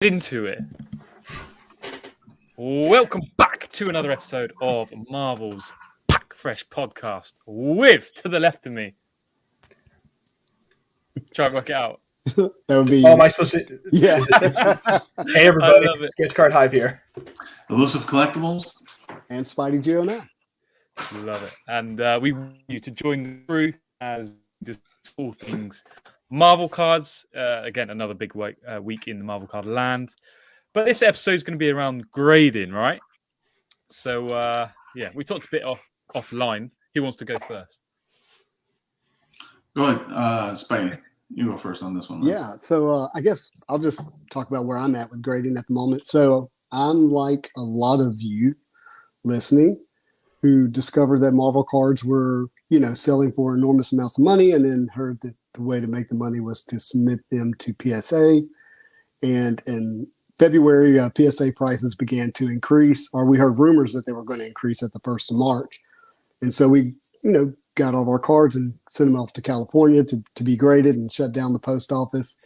Into it. Welcome back to another episode of Marvel's Pack Fresh podcast with, to the left of me, try and work it out. That would be. Oh, am I supposed to? Yeah. Hey, everybody. I love it. Sketch Card Hive here. Elusive Collectibles. And Spidey Geo now. Love it. And we want you to join the crew as all things Marvel cards. Again, another big week in the Marvel card land. But this episode is going to be around grading, right? So, yeah, we talked a bit offline. Who wants to go first? Go ahead, Spidey. You go first on this one. Yeah, so I guess I'll just talk about where I'm at with grading at the moment. So I'm like a lot of you listening who discovered that Marvel cards were, selling for enormous amounts of money, and then heard that the way to make the money was to submit them to PSA. And in February, PSA prices began to increase, or we heard rumors that they were going to increase at the 1st of March. And so we, got all of our cards and sent them off to California to be graded and shut down the post office.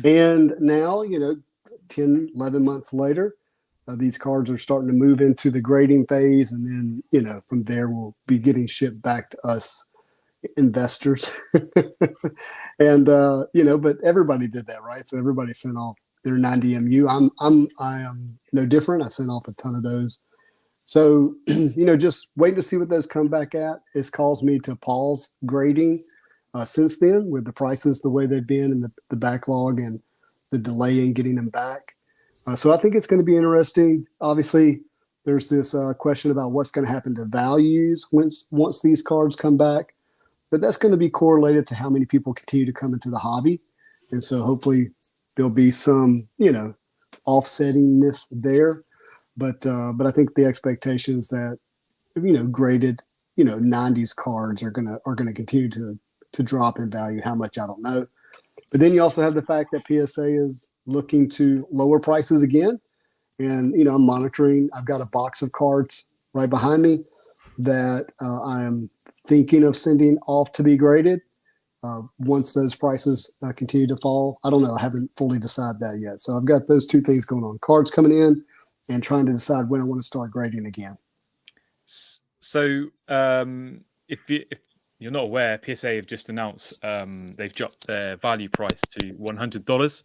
And now, 10, 11 months later, these cards are starting to move into the grading phase. And then, from there, we'll be getting shipped back to us investors. And, but everybody did that, right? So everybody sent off their 90MU. I am no different. I sent off a ton of those. So, just waiting to see what those come back at. It's caused me to pause grading since then with the prices the way they've been and the backlog and the delay in getting them back. So I think it's going to be interesting. Obviously, there's this question about what's going to happen to values once these cards come back. But that's going to be correlated to how many people continue to come into the hobby. And so hopefully there'll be some, offsettingness there. But I think the expectation is that, graded, 90s cards are gonna continue to drop in value. How much, I don't know. But then you also have the fact that PSA is looking to lower prices again. And, I'm monitoring. I've got a box of cards right behind me that I'm thinking of sending off to be graded once those prices continue to fall. I don't know. I haven't fully decided that yet. So I've got those two things going on. Cards coming in and trying to decide when I want to start grading again. So if you're not aware, PSA have just announced they've dropped their value price to $100.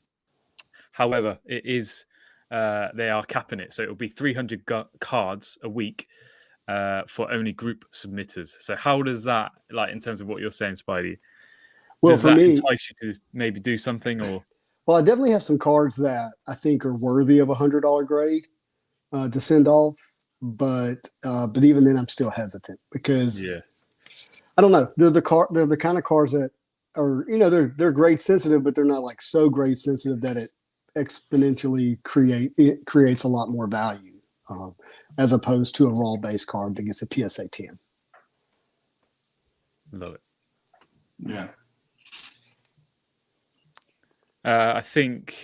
However, it is they are capping it. So it'll be 300 cards a week for only group submitters. So how does that, like, in terms of what you're saying, Spidey, well, does for that me, entice you to maybe do something? Or well, I definitely have some cards that I think are worthy of $100 grade to send off, but even then, I'm still hesitant because I don't know. They're the kind of cards that are, they're grade sensitive, but they're not like so grade sensitive that it exponentially creates a lot more value as opposed to a raw base card that gets a PSA 10. Love it. Yeah. I think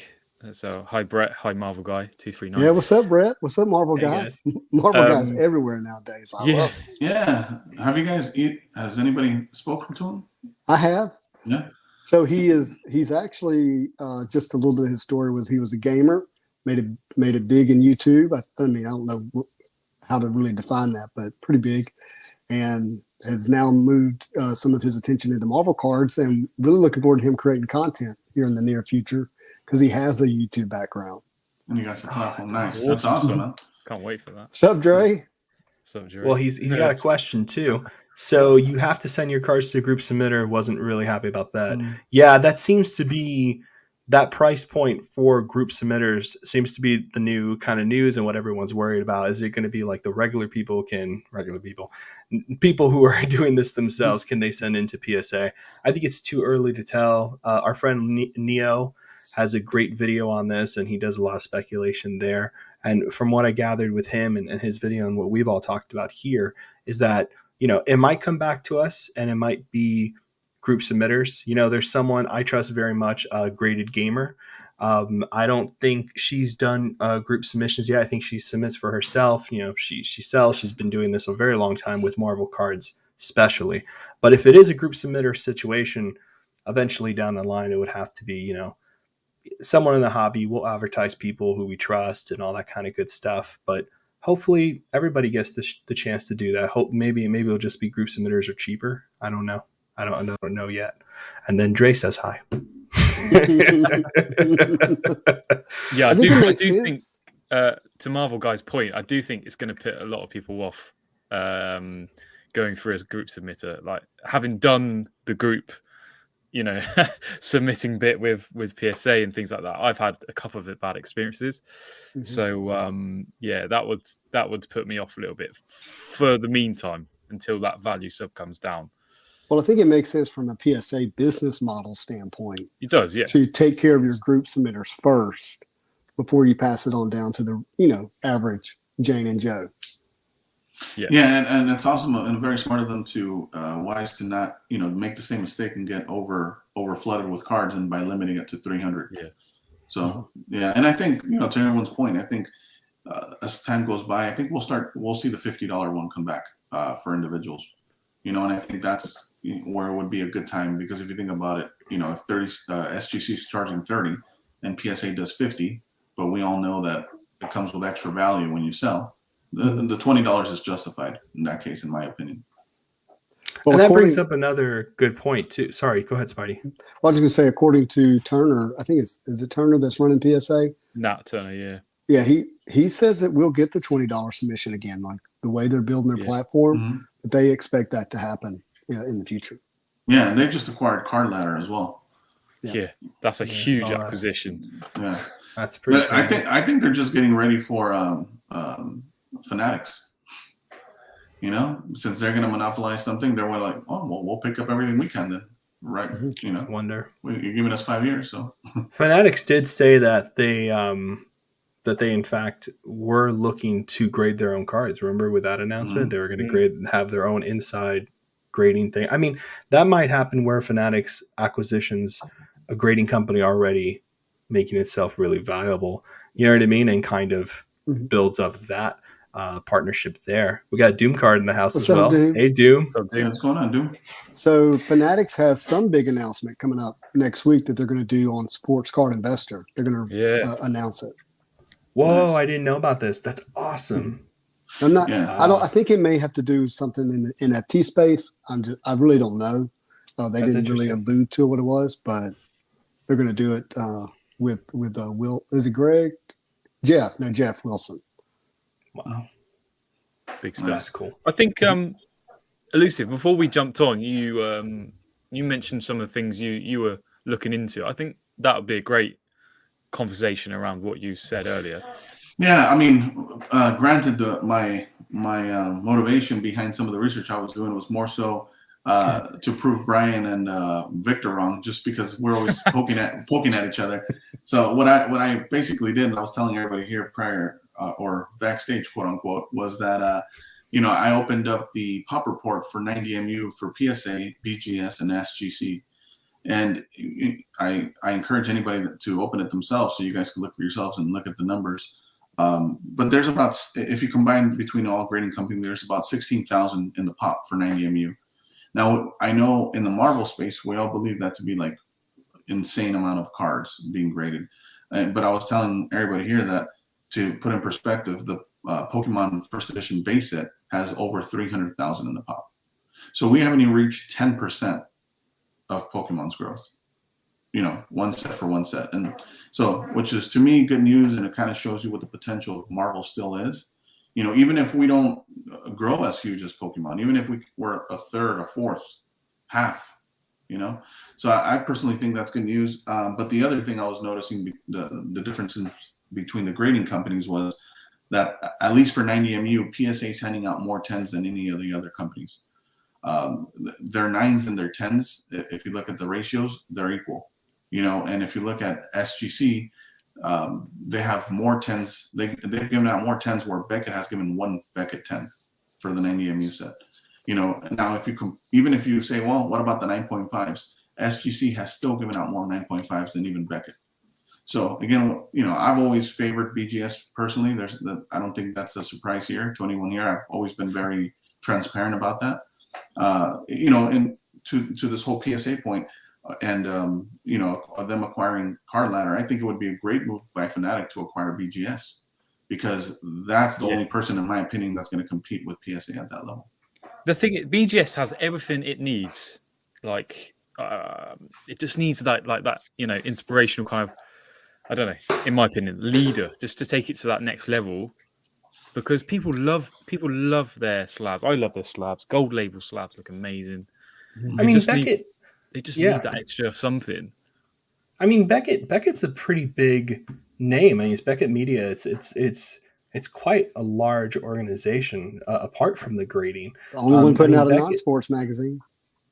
so. Hi, Brett. Hi, Marvel Guy 239. Yeah, what's up, Brett? What's up, Marvel Hey, Guy? guys. Marvel Guy's everywhere nowadays. I love it. Yeah. Have you guys? Has anybody spoken to him? I have. Yeah. So he's actually just a little bit of his story was he was a gamer, made it big in YouTube. I mean, I don't know how to really define that, but pretty big, and has now moved some of his attention into Marvel cards, and really looking forward to him creating content here in the near future because he has a YouTube background. And you guys are platform. Nice. awesome. That's awesome, man. Can't wait for that. What's up, Dre? So, Jerry. Well, he's got a question too. So you have to send your cards to a group submitter. Wasn't really happy about that. Yeah, that seems to be that price point for group submitters seems to be the new kind of news and what everyone's worried about. Is it going to be like the people who are doing this themselves, can they send into PSA? I think it's too early to tell. Our friend Neo has a great video on this, and he does a lot of speculation there. And from what I gathered with him and his video and what we've all talked about here is that, it might come back to us and it might be group submitters. There's someone I trust very much, Graded Gamer. I don't think she's done group submissions yet. I think she submits for herself. She sells. She's been doing this a very long time with Marvel cards, especially. But if it is a group submitter situation, eventually down the line, it would have to be, someone in the hobby, we'll advertise people who we trust and all that kind of good stuff. But hopefully everybody gets the chance to do that. Hope maybe it'll just be group submitters are cheaper. I don't know. I don't know yet. And then Dre says hi. Yeah, I think it makes think sense. to Marvel Guy's point, I do think it's going to put a lot of people off going through as a group submitter. Like having done the group, submitting bit with PSA and things like that, I've had a couple of bad experiences. Mhm. So yeah, that would put me off a little bit for the meantime until that value sub comes down. Well, I think it makes sense from a PSA business model standpoint It does, yeah. to take care of your group submitters first before you pass it on down to the average Jane and Joe. Yeah, and it's awesome and very smart of them to wise to not make the same mistake and get over flooded with cards, and by limiting it to 300. Yeah. So yeah, and I think to everyone's point, I think as time goes by, I think we'll see the $50 one come back for individuals. And I think that's where it would be a good time, because if you think about it, if 30 SGC is charging 30 and PSA does 50, but we all know that it comes with extra value when you sell. The $20 is justified in that case, in my opinion. Well, and that brings up another good point too. Sorry, go ahead, Spidey. Well, I was going to say, according to Turner, I think is it Turner that's running PSA? Nat Turner, yeah. Yeah, he says that we'll get the $20 submission again, like the way they're building their platform. That they expect that to happen in the future. Yeah, and they just acquired Card Ladder as well. Yeah, that's a huge acquisition. Yeah, that's pretty. But I think they're just getting ready for Fanatics. Since they're going to monopolize something, they're like, oh, well, we'll pick up everything we can then, right? Wonder. You're giving us 5 years, so. Fanatics did say that they in fact were looking to grade their own cards. Remember with that announcement, they were going to have their own inside grading thing. I mean, that might happen where Fanatics acquisitions a grading company already making itself really valuable. You know what I mean? And kind of builds up that partnership there. We got Doom Card in the house as well. Doom? Hey, Doom. Yeah, what's going on, Doom? So Fanatics has some big announcement coming up next week that they're going to do on Sports Card Investor. They're going to announce it. Whoa, I didn't know about this. That's awesome. I'm not. Yeah. I think it may have to do something in the NFT space. I really don't know. They didn't really allude to what it was, but they're going to do it with Will. Is it Greg? Jeff? No, Jeff Wilson. Wow, big stuff. That's cool. I think Elusive. Before we jumped on, you mentioned some of the things you were looking into. I think that would be a great conversation around what you said earlier. Yeah, I mean, granted, my motivation behind some of the research I was doing was more so to prove Brian and Victor wrong, just because we're always poking at each other. So what I basically did, and I was telling everybody here prior or backstage, quote unquote, was that I opened up the pop report for 90MU for PSA, BGS, and SGC. And I encourage anybody to open it themselves so you guys can look for yourselves and look at the numbers. But there's about, if you combine between all grading companies, there's about 16,000 in the pop for 90MU. Now, I know in the Marvel space, we all believe that to be like insane amount of cards being graded. But I was telling everybody here that to put in perspective, the Pokemon First Edition base set has over 300,000 in the pop. So we haven't even reached 10% of Pokemon's growth, one set for one set. And so, which is to me good news, and it kind of shows you what the potential of Marvel still is. Even if we don't grow as huge as Pokemon, even if we were a third, a fourth, half, So I personally think that's good news. But the other thing I was noticing, the differences between the grading companies was that at least for 90MU, PSA is handing out more 10s than any of the other companies. Their 9s and their 10s, if you look at the ratios, they're equal, and if you look at SGC, they have more 10s. They've given out more 10s where Beckett has given one Beckett 10 for the 90MU set. Now even if you say, well, what about the 9.5s? SGC has still given out more 9.5s than even Beckett. So again, I've always favored BGS personally. I don't think that's a surprise here. 21 here, I've always been very transparent about that. And to this whole PSA point, and them acquiring Card Ladder, I think it would be a great move by Fnatic to acquire BGS, because that's the only person, in my opinion, that's going to compete with PSA at that level. The thing, BGS has everything it needs. Like, it just needs that inspirational kind of, I don't know, in my opinion, leader, just to take it to that next level. Because people love their slabs. I love their slabs. Gold label slabs look amazing. I mean, Beckett. They just need that extra something. I mean, Beckett's a pretty big name. I mean, it's Beckett Media. It's quite a large organization apart from the grading. The only one putting out a non-sports magazine.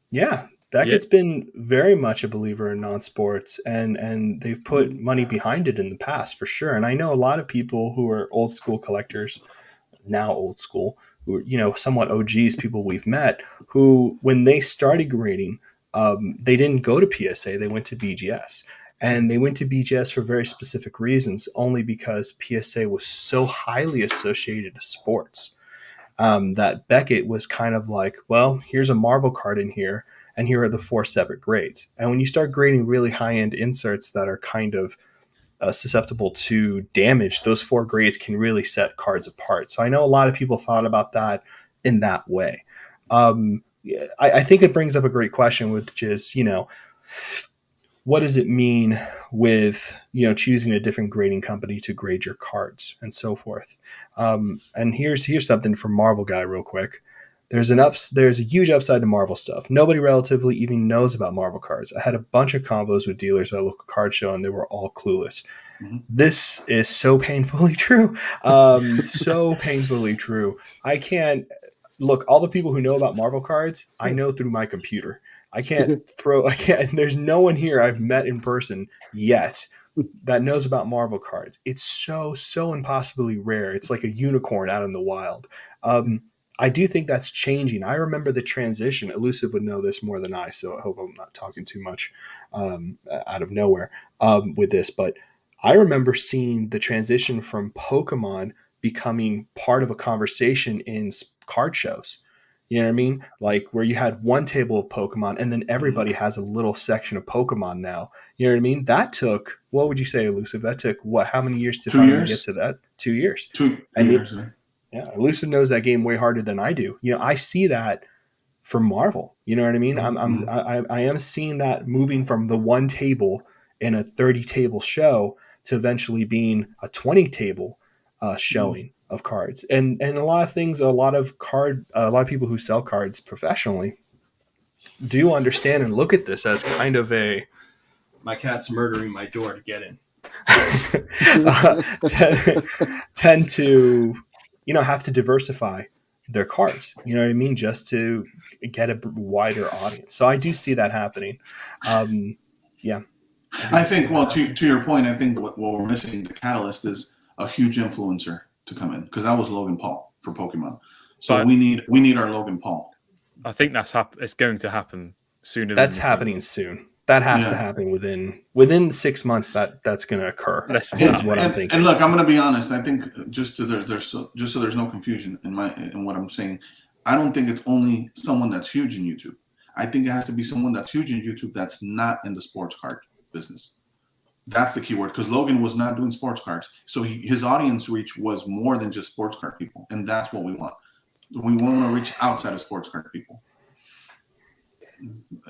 Yeah, Beckett's been very much a believer in non-sports, and they've put money behind it in the past for sure. And I know a lot of people who are old school collectors, now old school, who are, somewhat OGs, people we've met, who when they started grading, they didn't go to PSA, they went to BGS. And they went to BGS for very specific reasons, only because PSA was so highly associated to sports that Beckett was kind of like, well, here's a Marvel card in here, and here are the 4 separate grades. And when you start grading really high-end inserts that are kind of susceptible to damage, those 4 grades can really set cards apart. So I know a lot of people thought about that in that way. I think it brings up a great question, which is, what does it mean with, choosing a different grading company to grade your cards and so forth? And here's something from Marvel Guy real quick. There's a huge upside to Marvel stuff. Nobody relatively even knows about Marvel cards. I had a bunch of combos with dealers at a local card show, and they were all clueless. Mm-hmm. This is so painfully true. So painfully true. I can't look, all the people who know about Marvel cards, I know through my computer. There's no one here I've met in person yet that knows about Marvel cards. It's so impossibly rare. It's like a unicorn out in the wild. I do think that's changing. I remember the transition. Elusive would know this more than I, so I hope I'm not talking too much out of nowhere with this. But I remember seeing the transition from Pokemon becoming part of a conversation in card shows. You know what I mean? Like where you had one table of Pokemon and then everybody has a little section of Pokemon now. You know what I mean? That took, what would you say, Elusive? That took how many years to finally get to that? 2 years. 2 years. Yeah, Elusive knows that game way harder than I do. I see that for Marvel. You know what I mean? I am seeing that moving from the one table in a 30 table show to eventually being a 20 table showing of cards. And a lot of things, a lot of people who sell cards professionally do understand and look at this as kind of my cat's murdering my door to get in. Tend to have to diversify their cards, you know what I mean, just to get a wider audience. So I do see that happening. I think, well, to your point, I think what we're missing, the catalyst, is a huge influencer to come in, because that was Logan Paul for Pokemon. So we need our Logan Paul. I think it's going to happen sooner. That's happening soon. That has to happen within 6 months. That's going to occur. That's what I'm thinking. And look, I'm going to be honest. I think just so there's no confusion in what I'm saying, I don't think it's only someone that's huge in YouTube. I think it has to be someone that's huge in YouTube that's not in the sports card business. That's the key word, because Logan was not doing sports cards, so his audience reach was more than just sports card people, and that's what we want. We want to reach outside of sports card people.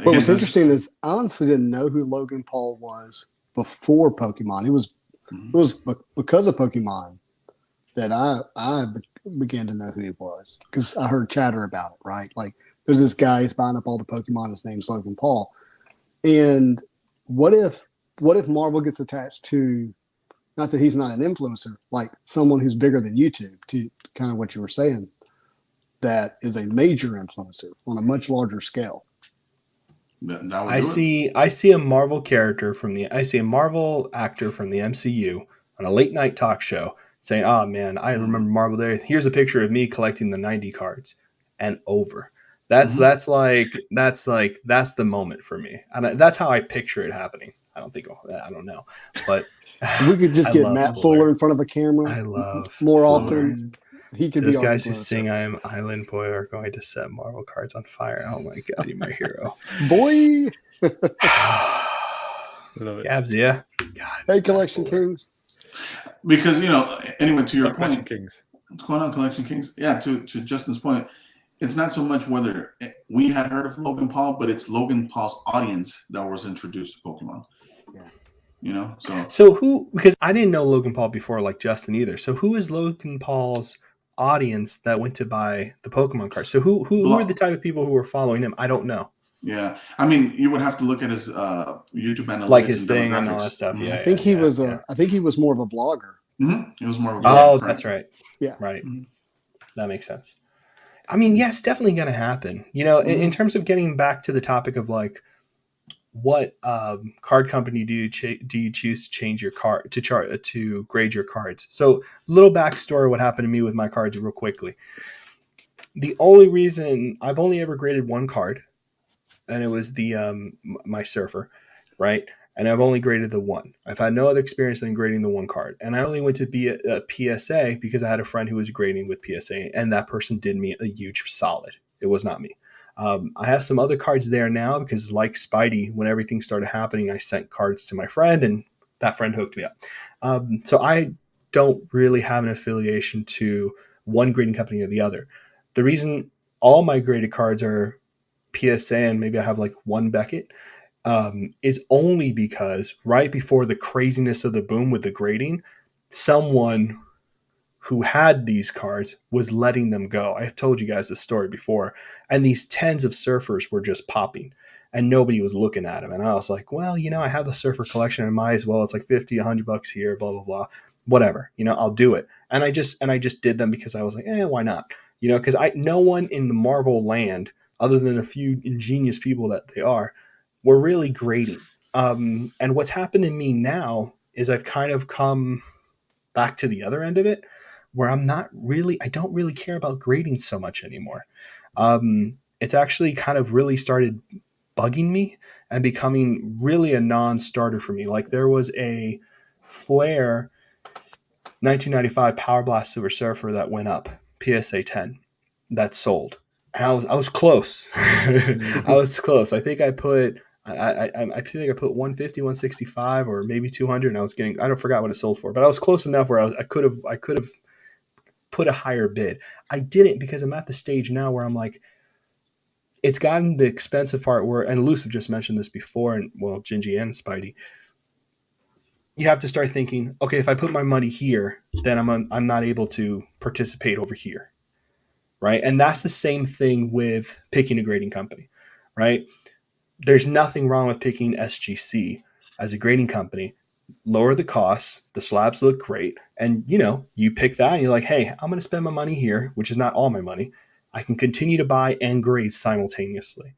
What was interesting is I honestly didn't know who Logan Paul was before Pokemon. It was because of Pokemon that I began to know who he was, because I heard chatter about it, right? Like, there's this guy, he's buying up all the Pokemon, his name's Logan Paul. And what if Marvel gets attached to, not that he's not an influencer, like someone who's bigger than YouTube, to kind of what you were saying, that is a major influencer on a much larger scale. I see a Marvel actor from the MCU on a late night talk show saying, "Oh man, I remember Marvel there. Here's a picture of me collecting the 90 cards," and over. That's the moment for me, and that's how I picture it happening. I don't know, but we could just get Matt Fuller in front of a camera. I love more often. He could Those be guys who sing "I Am Island Boy" are going to set Marvel cards on fire. Oh my god, you're my hero, boy! Love it. Gabs, yeah. God, Hey, Collection Kings. Because anyway, to your Like Collection point, Kings. what's going on, Collection Kings? Yeah, to Justin's point, it's not so much whether we had heard of Logan Paul, but it's Logan Paul's audience that was introduced to Pokemon. Yeah. So who? Because I didn't know Logan Paul before, like Justin either. So who is Logan Paul's audience that went to buy the Pokemon cards? So who are the type of people who were following him? I don't know. Yeah, I mean, you would have to look at his YouTube analytics, Like his and thing demographics. and all that stuff. Mhm. Yeah, I think he was yeah. I think he was more of a blogger. It was more of a Oh, correct. that's right. Yeah. Right. Mhm. That makes sense. I mean, yeah, it's definitely going to happen. In terms of getting back to the topic of like, what card company do you choose to change your card to grade your cards? So, little backstory: what happened to me with my cards, real quickly. The only reason I've only ever graded one card, and it was the my Surfer, right? And I've only graded the one. I've had no other experience than grading the one card. And I only went to be a PSA because I had a friend who was grading with PSA, and that person did me a huge solid. It was not me. I have some other cards there now because, like Spidey, when everything started happening, I sent cards to my friend, and that friend hooked me up. So I don't really have an affiliation to one grading company or the other. The reason all my graded cards are PSA and maybe I have like one Beckett is only because right before the craziness of the boom with the grading, someone who had these cards was letting them go. I've told you guys this story before, and these tens of Surfers were just popping and nobody was looking at them. And I was like, well, I have the Surfer collection, I might as well. It's like 50, $100 here, blah, blah, blah, whatever, I'll do it. And I just did them because I was like, why not? Because no one in the Marvel land, other than a few ingenious people that they are, were really grading. And what's happened to me now is I've kind of come back to the other end of it, where I don't really care about grading so much anymore. It's actually kind of really started bugging me and becoming really a non-starter for me. Like there was a Flare 1995 Power Blast Silver Surfer that went up, PSA 10, that sold. And I was close. I was close. I think I put 150, 165, or maybe 200, and I don't forgot what it sold for, but I was close enough where I could have put a higher bid. I didn't because I'm at the stage now where I'm like, it's gotten the expensive part where, and Elusive just mentioned this before, and well, Gingy and Spidey, you have to start thinking, okay, if I put my money here, then I'm not able to participate over here, right? And that's the same thing with picking a grading company, right? There's nothing wrong with picking SGC as a grading company. Lower the costs, the slabs look great, and you pick that and you're like, hey, I'm going to spend my money here, which is not all my money. I can continue to buy and grade simultaneously.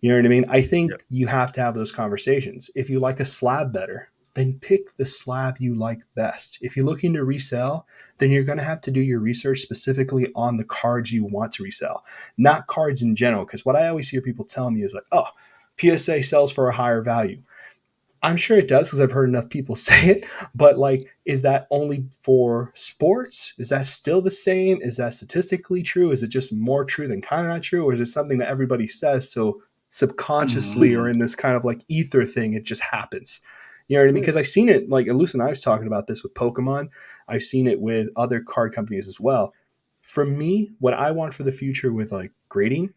You know what I mean? I think you have to have those conversations. If you like a slab better, then pick the slab you like best. If you're looking to resell, then you're going to have to do your research specifically on the cards you want to resell, not cards in general. Because what I always hear people tell me is like, oh, PSA sells for a higher value. I'm sure it does because I've heard enough people say it, but like, is that only for sports? Is that still the same? Is that statistically true? Is it just more true than kind of not true? Or is it something that everybody says so subconsciously or in this kind of like ether thing, it just happens? You know what I mean? Because I've seen it, like Luce and I was talking about this with Pokemon. I've seen it with other card companies as well. For me, what I want for the future with like grading,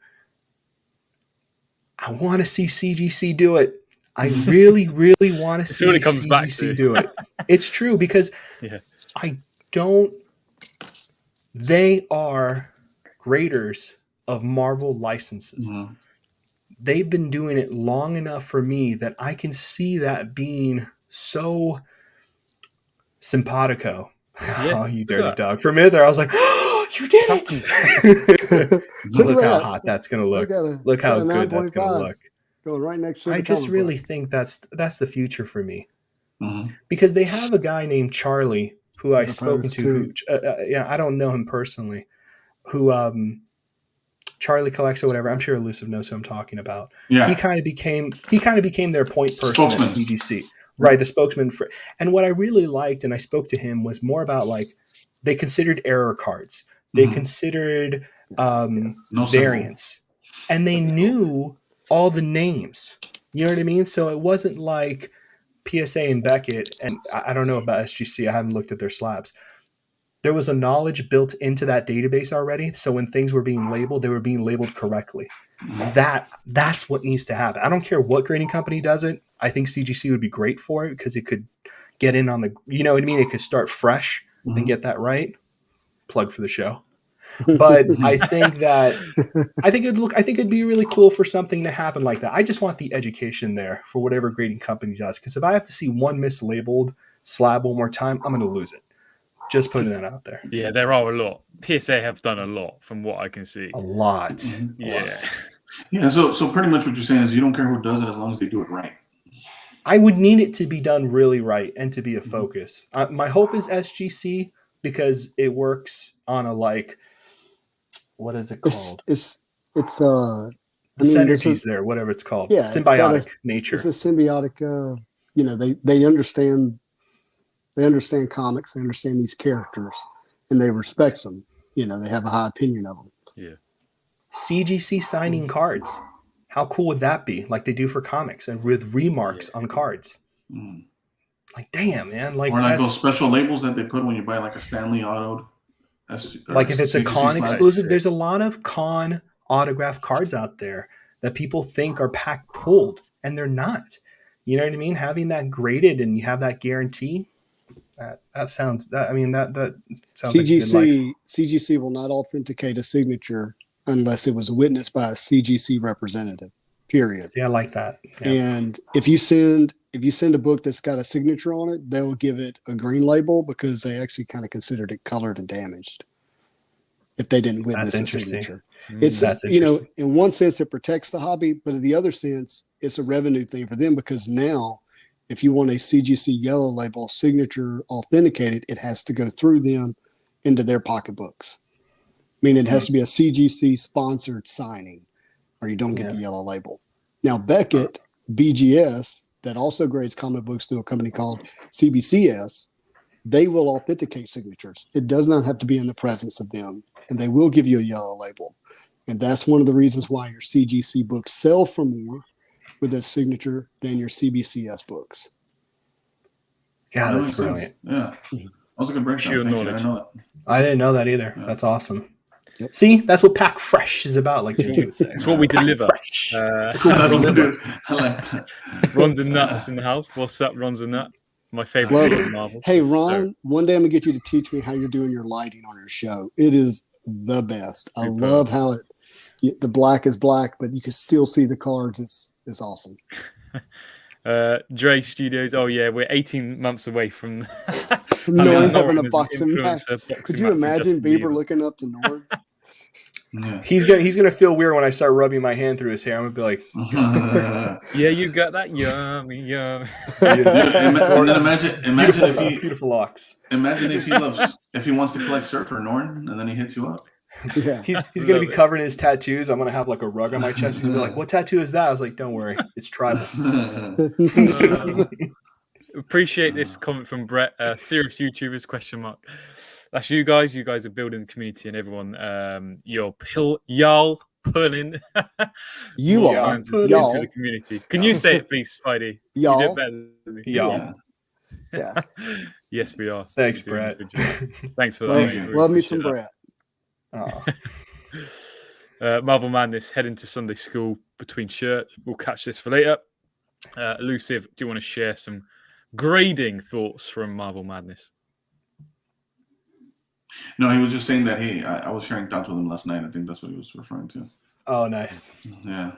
I want to see CGC do it. I really, really want to see what it comes CGC back to. do it. It's true because they are graders of Marvel licenses. Mm-hmm. They've been doing it long enough for me that I can see that being so simpatico. Yeah, Oh, you dirty dog. For a minute there, I was like, oh, you did it. Look how hot that's going to look. Look how good that's going to look. Going right next to I just really think that's the future for me. Mm-hmm. Because they have a guy named Charlie who I've spoken to. I don't know him personally. Who Charlie collects or whatever. I'm sure Elusive knows who I'm talking about. Yeah. He kind of became their point person Spokesman. at CGC. Right, the spokesman for. And what I really liked, and I spoke to him, was more about like they considered error cards. They considered variants. And they knew all the names. You know what I mean? So it wasn't like PSA and Beckett, and I don't know about SGC. I haven't looked at their slabs. There was a knowledge built into that database already. So when things were being labeled, they were being labeled correctly. That's what needs to happen. I don't care what grading company does it. I think CGC would be great for it because it could get in on the, you know what I mean? It could start fresh and get that right. Plug for the show. But I think it'd be really cool for something to happen like that. I just want the education there for whatever grading company does. Because if I have to see one mislabeled slab one more time, I'm going to lose it. Just putting that out there. Yeah, there are a lot. PSA have done a lot from what I can see. A lot. Yeah. Yeah. So pretty much what you're saying is you don't care who does it as long as they do it right. I would need it to be done really right and to be a focus. My hope is SGC because it works on a like, what is it called? It's the synergies there, whatever it's called. Yeah, symbiotic nature. It's a symbiotic. You know, they understand. They understand comics. They understand these characters, and they respect them. You know, they have a high opinion of them. Yeah. CGC signing cards. How cool would that be? Like they do for comics and with remarks on cards. Like, damn, man. Like, or like those special labels that they put when you buy like a Stanley Auto. Like if it's a con exclusive, there's a lot of con autograph cards out there that people think are pack pulled, and they're not. You know what I mean? Having that graded and you have that guarantee. That sounds CGC like CGC will not authenticate a signature unless it was witnessed by a CGC representative. Period. Yeah, I like that. Yeah. And if you send a book that's got a signature on it, they'll give it a green label because they actually kind of considered it colored and damaged. If they didn't witness a signature, that's you know, in one sense it protects the hobby, but in the other sense it's a revenue thing for them because now, if you want a CGC yellow label signature authenticated, it has to go through them into their pocketbooks. Meaning it has to be a CGC sponsored signing or you don't get the yellow label. Now, Beckett, BGS, that also grades comic books through a company called CBCS, they will authenticate signatures. It does not have to be in the presence of them, and they will give you a yellow label. And that's one of the reasons why your CGC books sell for more with a signature than your CBCS books. God, that's brilliant. Yeah. That was a good breakdown. Pure knowledge. I didn't know that either. Yeah. That's awesome. Yep. See, that's what Pack Fresh is about, like Gigi would say. It's what we deliver. That's what we deliver. I like that. Ron the Nut is in the house. What's up, Ron's the Nut? My favorite film Marvel. Hey, Ron, one day I'm going to get you to teach me how you're doing your lighting on your show. It is the best. I love how the black is black, but you can still see the cards. It's awesome. Dre Studios. Oh yeah, we're 18 months away from Norm having a boxing match. Could you imagine Bieber looking up to Norm? Yeah. He's gonna feel weird when I start rubbing my hand through his hair. I'm gonna be like, yeah, you got that yummy. Imagine if he beautiful locks. Imagine if he wants to collect Surfer Norm and then he hits you up. Yeah, he's gonna be covered in his tattoos. I'm gonna have like a rug on my chest. He's gonna be like, "What tattoo is that?" I was like, "Don't worry, it's tribal." Appreciate this comment from Brett. Serious YouTubers ? That's you guys. You guys are building the community, and everyone. Y'all pulling. Y'all into the community. Can you say it, please, Spidey? Y'all. You did better than me. Y'all. Yeah. Yes, we are. Thanks, Brett. Thanks for that. Love me some Brett. Marvel Madness heading to Sunday school between church. We'll catch this for later. Elusive, do you want to share some grading thoughts from Marvel Madness? No, he was just saying that, hey, I was sharing thoughts with him last night. I think that's what he was referring to. Oh, nice. Yeah.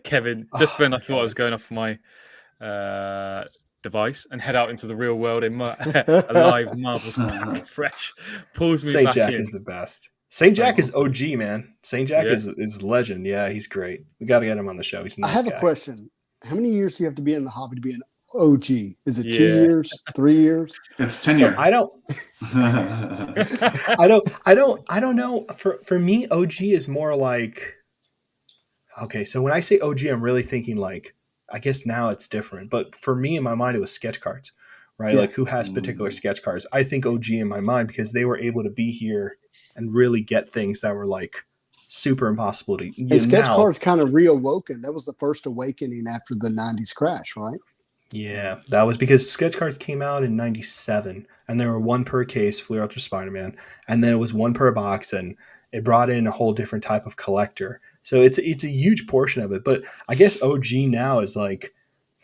Kevin, just when I thought I was going off my device and head out into the real world in a live Marvel's Pack Fresh, pulls me Saint back Jack in. is the best. Saint Jack is OG, man. Saint Jack is legend. Yeah, he's great. We got to get him on the show. He's a nice I have guy. a question. How many years do you have to be in the hobby to be an OG? Is it 2 years, 3 years? It's tenure. So I don't know. For me, OG is more like, okay, so when I say OG, I'm really thinking like, I guess now it's different, but for me in my mind, it was sketch cards, right? Yeah. Like who has particular sketch cards? I think OG in my mind because they were able to be here and really get things that were like super impossible to. And sketch Now, cards kind of reawoken. That was the first awakening after the '90s crash, right? yeah, that was because sketch cards came out in '97, and there were one per case, Fleer Ultra Spider-Man, and then it was one per box, and it brought in a whole different type of collector. So it's a huge portion of it. But I guess OG now is like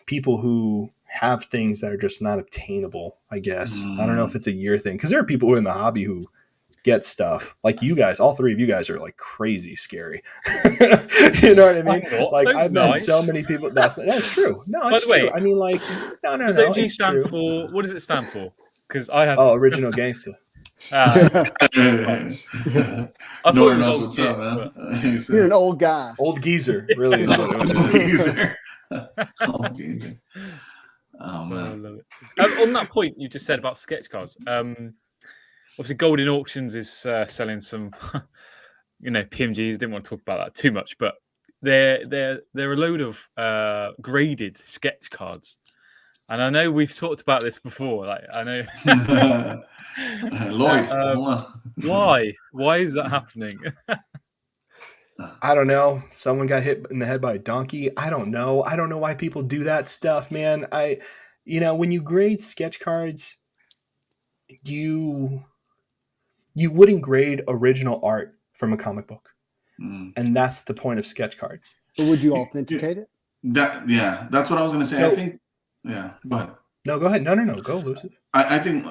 people who have things that are just not obtainable. I guess I don't know if it's a year thing because there are people who are in the hobby who get stuff like you guys. All three of you guys are like crazy scary. You know what I mean? Like I've met so many people. That's true. No, it's true. I mean, like no. Does OG stand for? What does it stand for? Because I have original gangster. I thought Nor it was knows old what's kid, up, man. You're an old guy. Old geezer, really. Is what it Old is. geezer. Old geezer. Oh but I man. love it. On that point you just said about sketch cards, obviously Golden Auctions is selling some, PMGs. Didn't want to talk about that too much, but they're a load of graded sketch cards, and I know we've talked about this before. Like I know, Lloyd, hold on. Why is that happening? I don't know. Someone got hit in the head by a donkey. I don't know. I don't know why people do that stuff, man. When you grade sketch cards, you wouldn't grade original art from a comic book. And that's the point of sketch cards. But would you authenticate it? That's what I was going to say. So, I think, go ahead. No, go ahead. No. Go, Lucius. I think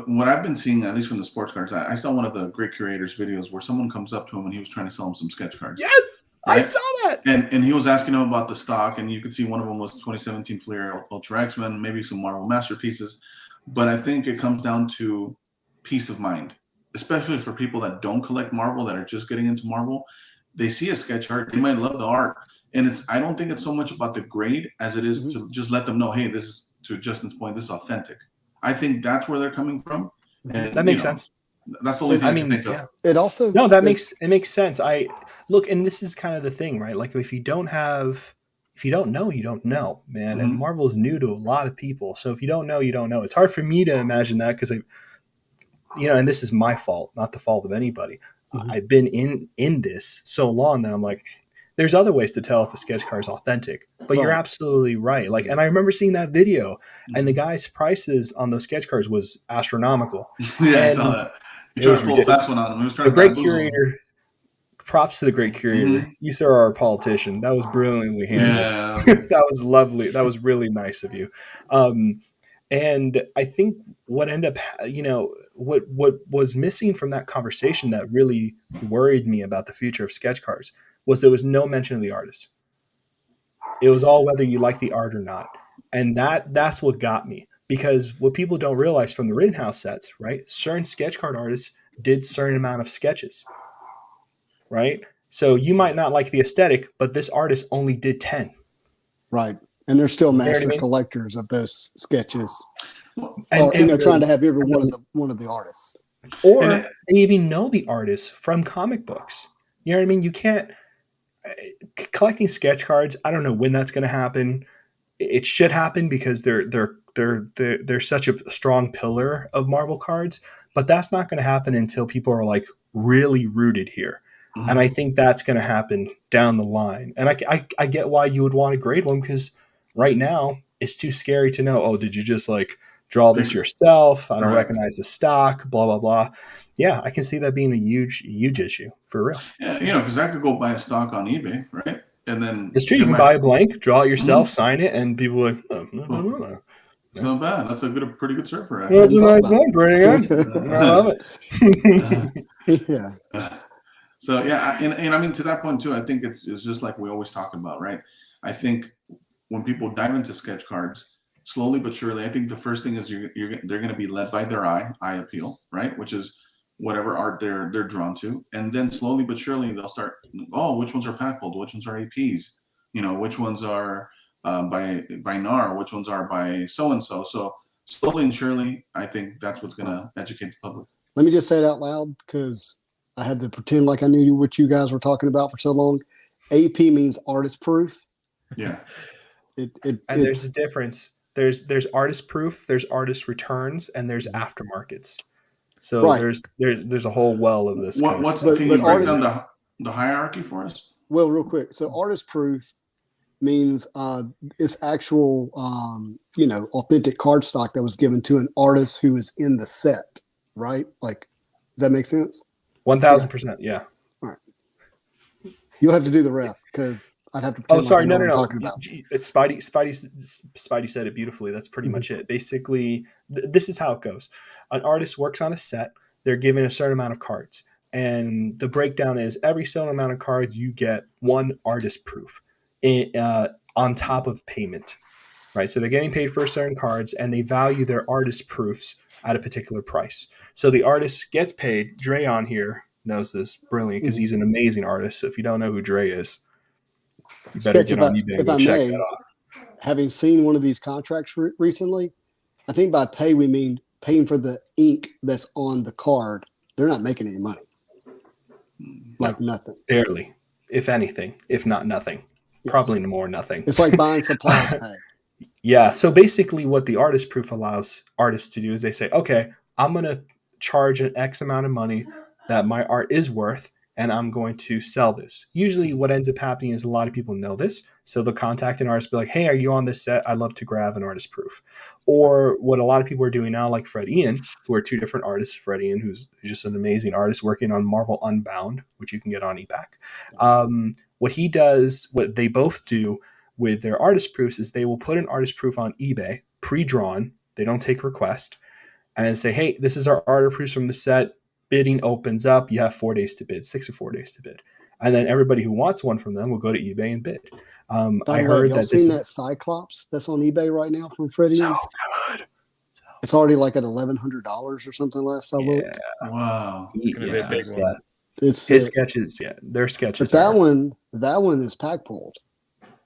what I've been seeing, at least from the sports cards, I saw one of the Great Curators videos where someone comes up to him and he was trying to sell him some sketch cards. Yes, right? I saw that. And he was asking him about the stock, and you could see one of them was 2017 Fleer Ultra X-Men, maybe some Marvel Masterpieces. But I think it comes down to peace of mind, especially for people that don't collect Marvel, that are just getting into Marvel. They see a sketch art, they might love the art. And I don't think it's so much about the grade as it is to just let them know, hey, this is, to Justin's point, this is authentic. I think that's where they're coming from. And that makes sense. That's the only thing I can think of. It also makes sense. Look, and this is kind of the thing, right? Like if you don't know, you don't know, man. And Marvel is new to a lot of people. So if you don't know, you don't know. It's hard for me to imagine that because and this is my fault, not the fault of anybody. I've been in this so long that I'm like, there's other ways to tell if a sketch card is authentic, but you're absolutely right. Like, and I remember seeing that video, and the guy's prices on those sketch cards was astronomical. Yeah, I saw that. He tried to pull a fast one on him. He was trying the great curator. Props to the great curator. You sir are a politician. That was brilliantly handled. Yeah. That was lovely. That was really nice of you. And I think what ended up, what was missing from that conversation that really worried me about the future of sketch cards was there was no mention of the artist. It was all whether you like the art or not. And that's what got me. Because what people don't realize from the Rittenhouse sets, right? Certain sketch card artists did certain amount of sketches, right? So you might not like the aesthetic, but this artist only did 10. Right. And they're still master collectors of those sketches. And trying to have every one of the artists. Or they even know the artists from comic books. You know what I mean? You can't collecting sketch cards. I don't know when that's going to happen. It should happen because they're such a strong pillar of Marvel cards, but that's not going to happen until people are like really rooted here. And I think that's going to happen down the line. And I get why you would want to grade one, because right now it's too scary to know, oh, did you just like draw this yourself? I don't recognize the stock, blah, blah, blah. Yeah, I can see that being a huge issue for real. Yeah, because I could go buy a stock on eBay, right? And then it's true. You can buy a blank, draw it yourself, sign it, and people are like, no. It's not bad. That's a pretty good surfer. Actually. That's a nice one, pretty good. I love it. Yeah. So yeah, and I mean, to that point too, I think it's just like we always talk about, right? I think when people dive into sketch cards, slowly but surely, I think the first thing is they're going to be led by their eye appeal, right? Which is whatever art they're drawn to, and then slowly but surely they'll start. Oh, which ones are pack pulled? Which ones are APs? Which ones are by NAR? Which ones are by so and so? So slowly and surely, I think that's what's going to educate the public. Let me just say it out loud because I had to pretend like I knew what you guys were talking about for so long. AP means artist proof. Yeah. And there's a difference. There's artist proof, there's artist returns, and there's aftermarkets. So there's a whole well of this. Can you break down the hierarchy for us? Well, real quick. So artist proof means it's actual, authentic cardstock that was given to an artist who is in the set, right? Like, does that make sense? 1000%. Yeah. All right. You'll have to do the rest because I'd have to Oh, pretend sorry. like I know No. what I'm talking about. It's Spidey said it beautifully. That's pretty much it. Basically, this is how it goes. An artist works on a set. They're given a certain amount of cards. And the breakdown is every certain amount of cards, you get one artist proof on top of payment, right? So they're getting paid for certain cards and they value their artist proofs at a particular price. So the artist gets paid. Dre on here knows this brilliantly because he's an amazing artist. So if you don't know who Dre is, you better Sketch, get on eBay and go check that out. Having seen one of these contracts recently, I think by pay we mean paying for the ink that's on the card. They're not making any money. Like nothing. Barely, if anything, if not nothing. Yes. Probably more nothing. It's like buying supplies pay. Yeah. So basically what the artist proof allows artists to do is they say, okay, I'm going to charge an X amount of money that my art is worth, and I'm going to sell this. Usually what ends up happening is a lot of people know this. So they'll contact an artist, be like, hey, are you on this set? I'd love to grab an artist proof. Or what a lot of people are doing now, like Fred Ian, who are two different artists. Fred Ian, who's just an amazing artist working on Marvel Unbound, which you can get on eBay. What he does, what they both do with their artist proofs is they will put an artist proof on eBay, pre-drawn. They don't take request, and say, hey, this is our artist proofs from the set. Bidding opens up. You have 4 days to bid, 6 or 4 days to bid. And then everybody who wants one from them will go to eBay and bid. I heard that seen that Cyclops that's on eBay right now from Freddie? So good. It's already like at $1,100 or something last I looked. Wow. It's gonna be a big one. Yeah. It's His sketches, their sketches. But that one is pack pulled.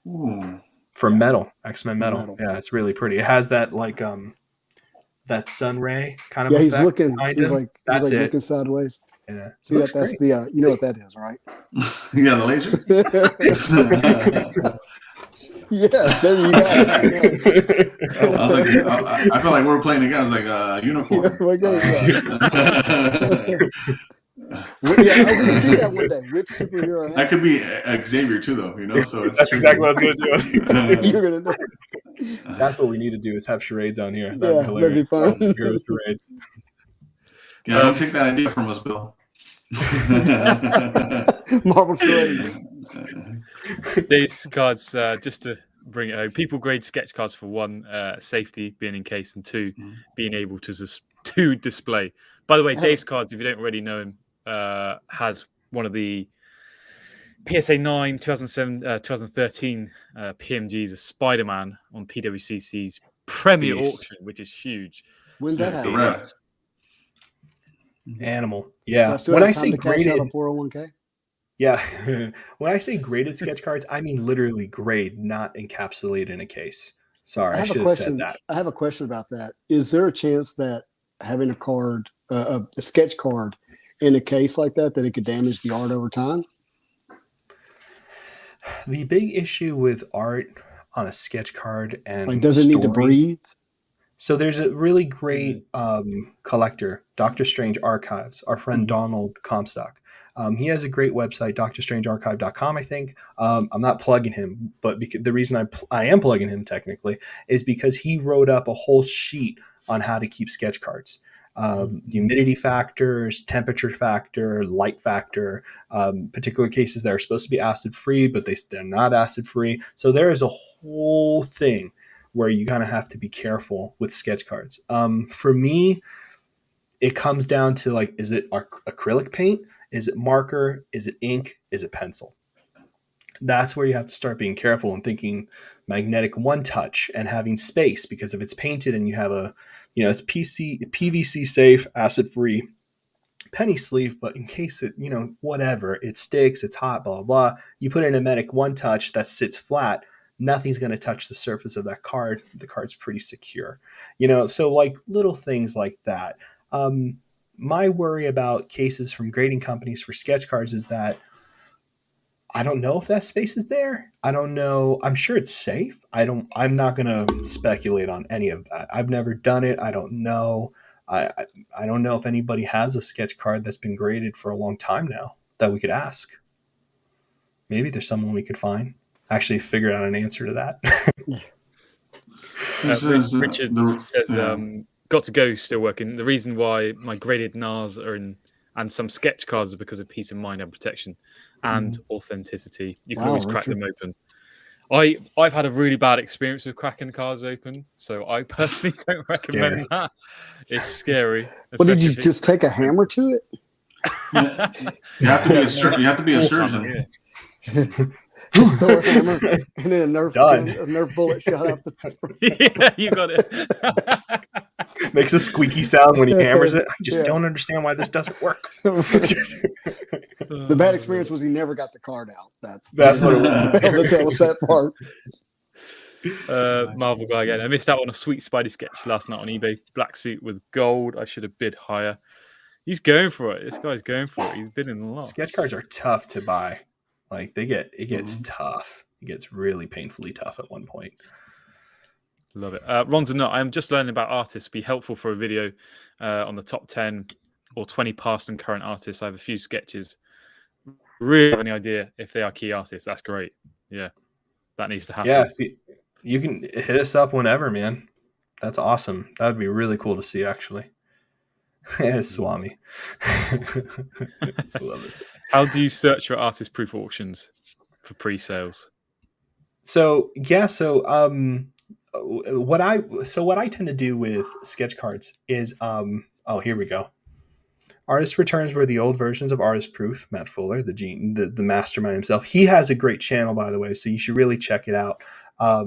Ooh. From Metal, X-Men Metal. Metal. Yeah, it's really pretty. It has that like that sun ray kind of Yeah, effect. he's like looking sideways. Yeah. See that's the you know what that is, right? Yeah, the laser. Yes, there you go. I was like, I felt like we were playing again. I was like, uniform. We can do that one day. Which superhero? That could be Xavier too, though. So it's That's exactly what I was going to do. You're gonna do. That's what we need to do is have charades on here. That'd be hilarious. That'd be fun. Hero charades. Yeah, don't take that idea from us, Bill. Marvel charades. These cards, just to bring it home, people grade sketch cards for one, safety, being encased, and two, being able to display. By the way, Dave's cards, if you don't already know him, has one of the PSA 9 2007 2013 PMGs of Spider-Man on PWCC's premier auction, which is huge. When's that happen? Animal. Yeah. When I say graded 401k. Yeah. When I say graded sketch cards, I mean literally grade, not encapsulated in a case. Sorry, I should have said that. I have a question about that. Is there a chance that having a card, a sketch card in a case like that it could damage the art over time? The big issue with art on a sketch card and does it need to breathe? So there's a really great collector, Dr. Strange Archives, our friend Donald Comstock. He has a great website, drstrangearchive.com, I think. I'm not plugging him, but the reason I am plugging him technically is because he wrote up a whole sheet on how to keep sketch cards. Humidity factors, temperature factor, light factor, particular cases that are supposed to be acid free, but they're not acid free. So there is a whole thing where you kind of have to be careful with sketch cards. For me, it comes down to is it acrylic paint? Is it marker? Is it ink? Is it pencil? That's where you have to start being careful and thinking magnetic one touch and having space, because if it's painted and you have it's PVC safe, acid free, penny sleeve, but in case it, whatever, it sticks, it's hot, blah, blah, blah, you put in a magnetic one touch that sits flat, nothing's going to touch the surface of that card. The card's pretty secure, so little things like that. My worry about cases from grading companies for sketch cards is that I don't know if that space is there. I don't know. I'm sure it's safe. I'm not going to speculate on any of that. I've never done it. I don't know. I don't know if anybody has a sketch card that's been graded for a long time now that we could ask. maybe there's someone we could find actually figure out an answer to that. Richard says, got to go, still working. The reason why my graded NARs are in and some sketch cards are because of peace of mind and protection and authenticity. You can always crack them open. I've had a really bad experience with cracking cards open, so I personally don't recommend that. It's scary. Well, did you just take a hammer to it? You have to be a surgeon. Just throw a hammer and then a Nerf bullet shot out the top. Yeah, you got it. Makes a squeaky sound when he hammers it. I just don't understand why this doesn't work. The bad experience was he never got the card out. That's what it was. The tail set part. Marvel guy again. I missed out on a sweet Spidey sketch last night on eBay. Black suit with gold. I should have bid higher. He's going for it. This guy's going for it. He's bidding a lot. Sketch cards are tough to buy. Like it gets tough. It gets really painfully tough at one point. Love it. Ron's a nut. I'm just learning about artists. Be helpful for a video on the top 10 or 20 past and current artists. I have a few sketches. Really have any idea if they are key artists. That's great. Yeah, that needs to happen. Yeah, you can hit us up whenever, man. That's awesome. That would be really cool to see, actually. Swami. Love this. How do you search for artist proof auctions for pre-sales? What I tend to do with sketch cards is here we go. Artist returns were the old versions of Artist Proof. Matt Fuller, the mastermind himself. He has a great channel, by the way, so you should really check it out.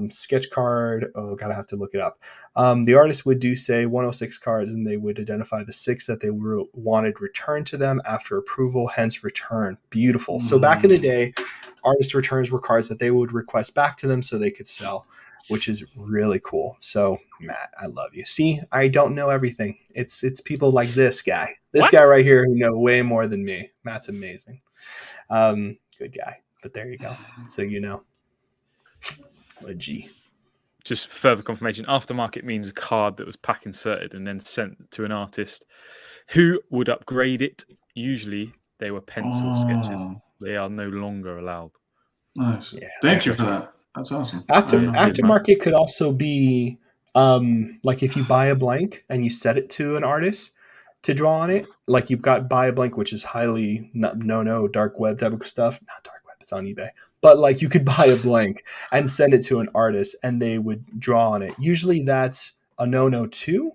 Sketch card. Oh, gotta have to look it up. The artist would do say 106 cards, and they would identify the 6 that they wanted returned to them after approval, hence return. Beautiful. So back in the day, artist returns were cards that they would request back to them so they could sell, which is really cool. So Matt, I love you. See, I don't know everything. It's people like this guy. This guy right here who know way more than me. Matt's amazing. Good guy. But there you go. So you know. A G. Just further confirmation. Aftermarket means a card that was pack inserted and then sent to an artist who would upgrade it. Usually they were pencil sketches. They are no longer allowed. Nice. Yeah, thank you for that. That's awesome. Aftermarket could also be like if you buy a blank and you set it to an artist to draw on it. Like you've got buy a blank, which is highly no dark web type of stuff. Not dark web, it's on eBay. But like you could buy a blank and send it to an artist and they would draw on it. Usually that's a no too,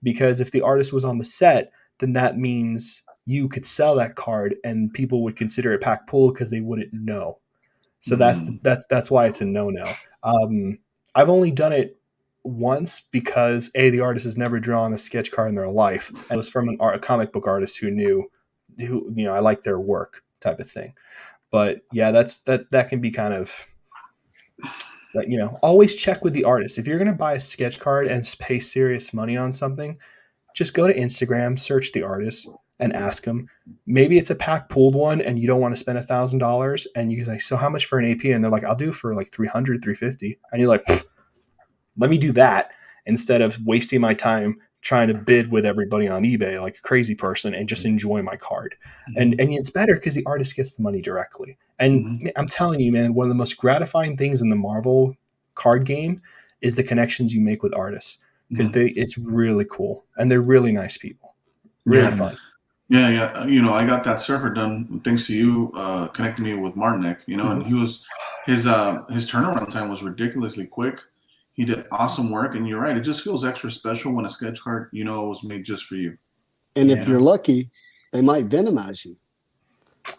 because if the artist was on the set, then that means you could sell that card and people would consider it pack pulled because they wouldn't know. So that's why it's a no. I've only done it once because the artist has never drawn a sketch card in their life. And it was from a comic book artist who I like their work type of thing. But yeah, that can be kind of, always check with the artist. If you're going to buy a sketch card and pay serious money on something, just go to Instagram, search the artist and ask them. Maybe it's a pack pooled one and you don't want to spend $1,000 and you say, so how much for an AP? And they're like, I'll do for like $300, $350. And you're like, let me do that instead of wasting my time trying to bid with everybody on eBay like a crazy person and just enjoy my card. And it's better because the artist gets the money directly. And I'm telling you, man, one of the most gratifying things in the Marvel card game is the connections you make with artists because it's really cool and they're really nice people. Really fun. Yeah. I got that surfer done thanks to you connecting me with Martinek, and his turnaround time was ridiculously quick. He did awesome work, and you're right. It just feels extra special when a sketch card, was made just for you. And if you're lucky, they might venomize you.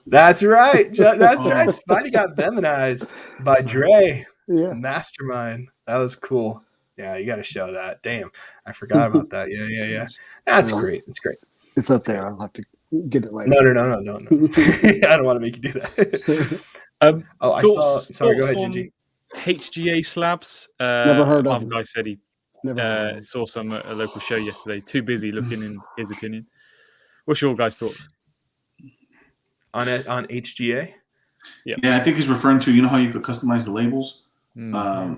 That's right. That's right. Spidey got venomized by Dre. Yeah. Mastermind. That was cool. Yeah, you got to show that. Damn, I forgot about that. Yeah. That's great. It's great. It's up there. I'll have to get it later. No. I don't want to make you do that. I saw. Sorry, go ahead, Gingy. HGA slabs. Never heard of them. Guy said he saw some at a local show yesterday. Too busy looking, in his opinion. What's your guys' thoughts on HGA? Yeah, I think he's referring to how you could customize the labels. I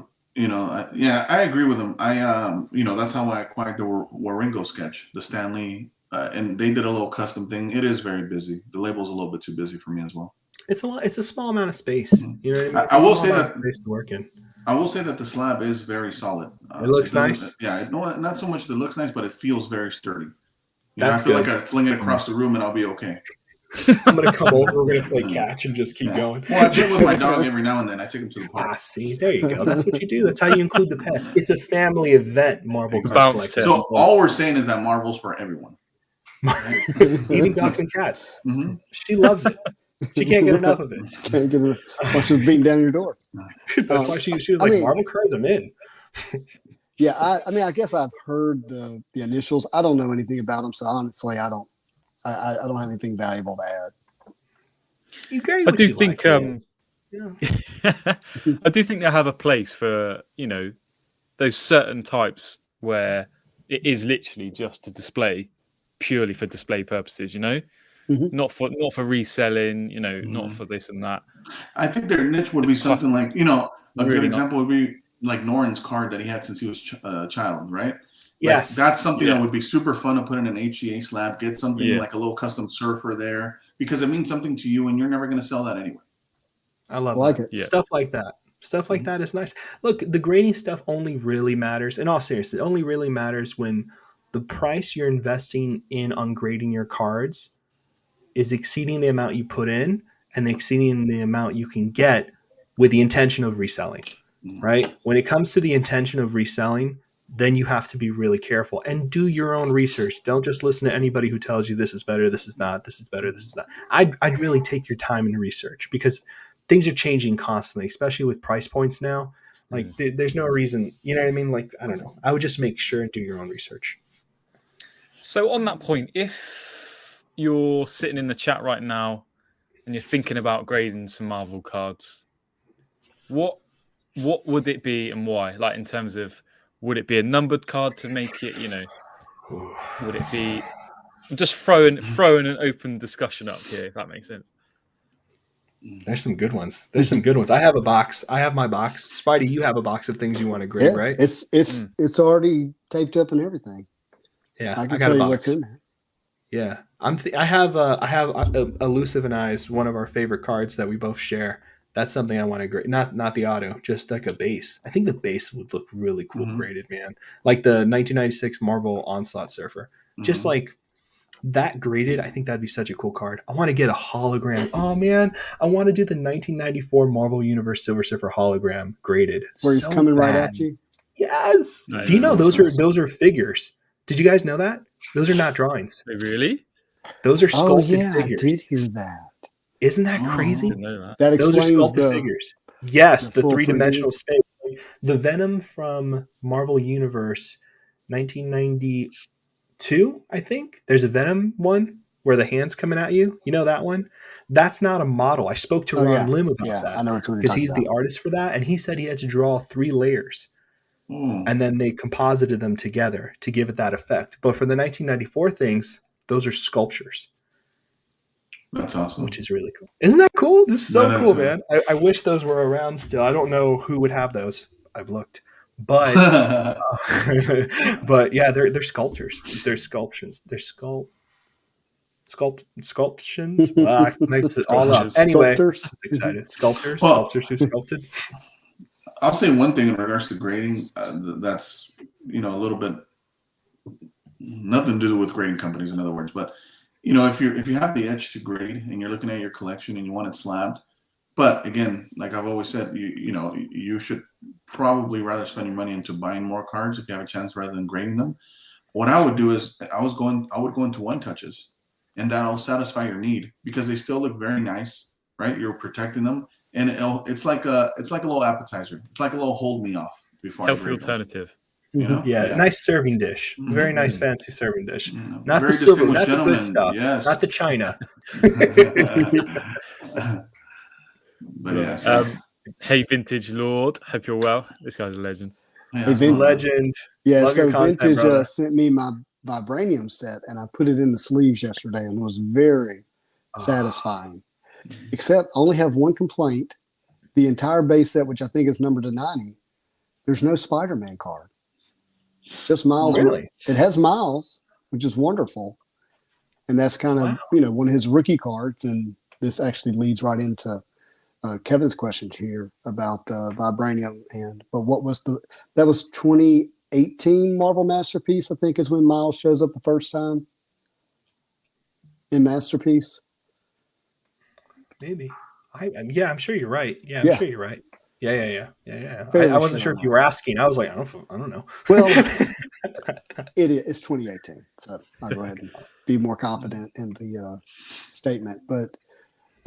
agree with him. That's how I acquired the Waringo sketch, the Stanley, and they did a little custom thing. It is very busy. The label's a little bit too busy for me as well. It's a lot. It's a small amount of space. You know what I mean? It's I a will small say amount that of space to work in. I will say that the slab is very solid. It looks doesn't- nice. Yeah, not so much that it looks nice, but it feels very sturdy. That's I feel good. like I fling it across the room and I'll be okay. I'm gonna come over. We're gonna play catch and just keep going. Well, I play with my dog every now and then. I take him to the Ah, park. see, there you go. That's what you do. That's how you include the pets. It's a family event. Marvel card Bounce collection. So all we're saying is that Marvel's for everyone. Even dogs and cats. Mhm. She loves it. She can't get enough of it. Can't get enough. While she was beating down your door. That's why she was I like, mean- Marvel cards, I'm in. Yeah, I mean, I guess I've heard the initials. I don't know anything about them, so honestly, I don't have anything valuable to add. You carry I what do you think like, man. Yeah. I do think they have a place for, you know, those certain types where it is literally just to display, purely for display purposes, you know, Mhm. not for reselling, you know, not Mhm. for this and that. I think their niche would be something like, a Really good not. example would be like Norin's card that he had since he was a child, right? Yes. Like, that's something Yeah. that would be super fun to put in an HGA slab, get something Yeah. like a little custom surfer there because it means something to you and you're never going to sell that anyway. I love I like that. it. Yeah. Stuff like that. Stuff like that is nice. Look, the grading stuff only really matters, in all seriousness, it only really matters when the price you're investing in on grading your cards is exceeding the amount you put in and exceeding the amount you can get with the intention of reselling, right? When it comes to the intention of reselling, then you have to be really careful and do your own research. Don't just listen to anybody who tells you this is better, this is not, this is better, this is not. I'd really take your time and research because things are changing constantly, especially with price points now. Like there's no reason, you know what I mean? Like, I don't know. I would just make sure and do your own research. So on that point, if you're sitting in the chat right now and you're thinking about grading some Marvel cards, what would it be and why? Like in terms of, would it be a numbered card to make it, you know, would it be? I'm just throwing an open discussion up here, if that makes sense. There's some good ones. There's some good ones. I have a box. I have my box. Spidey, you have a box of things you want to grade, Yeah, right? it's already taped up and everything. Yeah, I can got tell a you box. what's in there. Yeah, I have Elusive and I's one of our favorite cards that we both share. That's something I want to grade. Not the auto, just like a base. I think the base would look really cool graded, man. Like the 1996 Marvel Onslaught Surfer. Just like that graded, I think that'd be such a cool card. I want to get a hologram. Oh man, I want to do the 1994 Marvel Universe Silver Surfer hologram graded. Where he's So coming right bad. at you. Yes. Nice. Do you know those are figures? Did you guys know that? Those are not drawings. Really? Those are Oh sculpted yeah, figures. I did hear that. Isn't that crazy? Didn't know that. That Those are explains sculpted the figures. Yes, the the full 3-dimensional space. The Venom from Marvel Universe 1992, I think. There's a Venom one where the hand's coming at you. You know that one? That's not a model. I spoke to Oh, Ron yeah. Lim about Yeah, that I know what you're because talking he's about. the artist for that. And he said he had to draw 3 layers. And then they composited them together to give it that effect. But for the 1994 things, those are sculptures. That's awesome. Which is really cool. Isn't that cool? This is so That is cool, cool. man. I wish those were around still. I don't know who would have those. I've looked. But but yeah, they're sculptures. They're sculptions. They're sculptions. I mixed it all up. Sculptures. Anyway, Sculptors. I'm excited. Sculptors, Well- sculptors who sculpted. I'll say one thing in regards to grading that's a little bit nothing to do with grading companies, in other words. But if you have the edge to grade and you're looking at your collection and you want it slabbed, but again, like I've always said, you should probably rather spend your money into buying more cards if you have a chance rather than grading them. What I would do is I would go into one touches, and that'll satisfy your need because they still look very nice, right? You're protecting them. And it's like a little appetizer. It's like a little hold me off before I Healthy grade them, alternative. Yeah, nice serving dish. Very nice, fancy serving dish. Not Very the silver, distinguished not the good gentleman, stuff. yes. Not the china. But yeah, so, Hey, Vintage Lord. Hope you're well. This guy's a legend. yeah, Hey, Vin- Legend. Yeah, Love so your content, Vintage brother. sent me my vibranium set, and I put it in the sleeves yesterday, and it was very satisfying. Except, I only have one complaint: the entire base set, which I think is numbered to 90, there's no Spider-Man card. Just Miles. Really? It has Miles, which is wonderful, and that's kind of one of his rookie cards, and this actually leads right into Kevin's question here about vibranium. But what was that was 2018 Marvel Masterpiece, I think, is when Miles shows up the first time in Masterpiece. Maybe. I'm sure you're right. I'm Yeah. sure you're right. Yeah. Fairly I wasn't sure sure if you were asking. I was like, I don't know. Well, it's 2018, so I'll go ahead and be more confident in the statement. But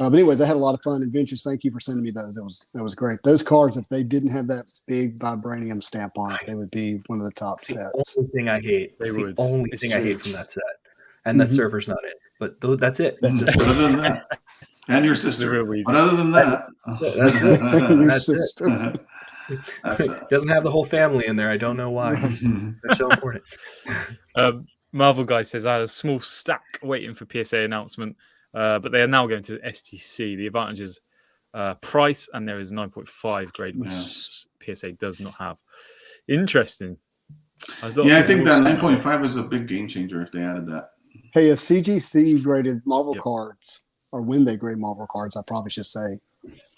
anyways, I had a lot of fun. Adventures, thank you for sending me those. That was great. Those cards, if they didn't have that big vibranium stamp on it, they would be one of the top sets. The only thing I hate. They It's would. the only It's thing I true. hate from that set. And that server's not in. But that's it. That's Just But other than that, and your The sister. real reason. But other than that, That's it. Your That's it. sister. It doesn't have the whole family in there. I don't know why. They're so important. Marvel guy says I had a small stack waiting for PSA announcement, but they are now going to SGC. The advantage is price, and there is 9.5 grade, which PSA does not have. Interesting. I think that 9.5 is a big game changer if they added that. Hey, if CGC graded Marvel cards, or when they grade Marvel cards, I probably should say,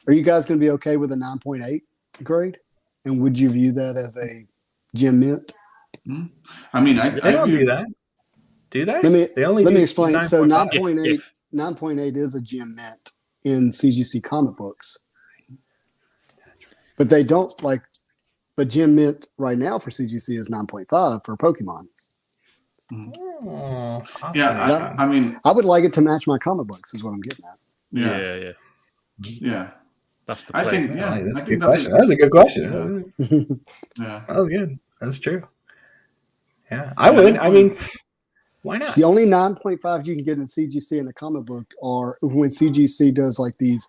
are you guys going to be okay with a 9.8 grade? And would you view that as a gem mint? I mean, they don't do that. Do they? Let me explain. 9. So 9.8 is a gem mint in CGC comic books. But they don't but gem mint right now for CGC is 9.5 for Pokemon. Oh, I mean, I would like it to match my comic books is what I'm getting at. Yeah. That's the play. I think, that's a good question. That's a good question. Yeah. Oh, good. That's true. Yeah, I would. I mean, why not? The only 9.5s you can get in CGC in the comic book are when CGC does like these